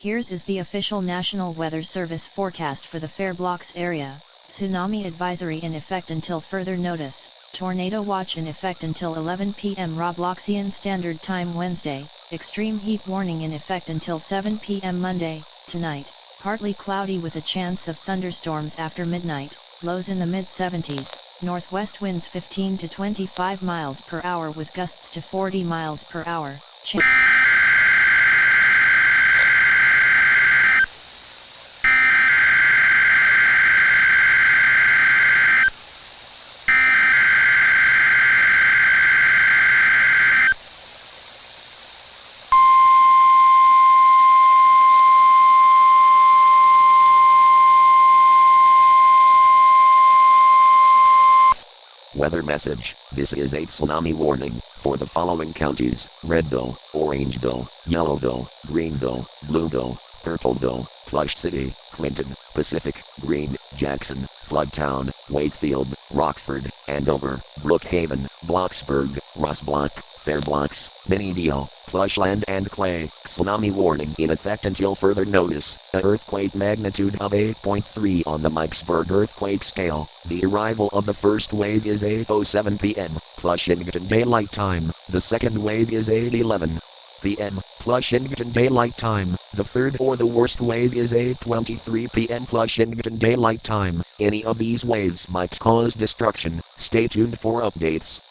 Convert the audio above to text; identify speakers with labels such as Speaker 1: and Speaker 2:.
Speaker 1: Here's is the official National Weather Service forecast for the Fairblocks area. Tsunami advisory in effect until further notice. Tornado watch in effect until 11 p.m. Robloxian Standard Time Wednesday. Extreme heat warning in effect until 7 p.m. Monday, tonight. Partly cloudy with a chance of thunderstorms after midnight. Lows in the mid-70s. Northwest winds 15 to 25 miles per hour with gusts to 40 miles per hour.
Speaker 2: Weather message. This is a tsunami warning for the following counties: Redville, Orangeville, Yellowville, Greenville, Blueville, Purpleville, Plush City, Clinton, Pacific, Green, Jackson, Floodtown, Wakefield, Rockford, Andover, Brookhaven, Bloxburg, Rossblock, Fairblocks, Minniedale, Plushland and Clay. Tsunami warning in effect until further notice. A earthquake magnitude of 8.3 on the Mikesburg earthquake scale. The arrival of the first wave is 8:07 p.m. Flushington Daylight Time. The second wave is 8:11 p.m. Flushington Daylight Time. The third or the worst wave is 8:23 p.m. Flushington Daylight Time. Any of these waves might cause destruction. Stay tuned for updates.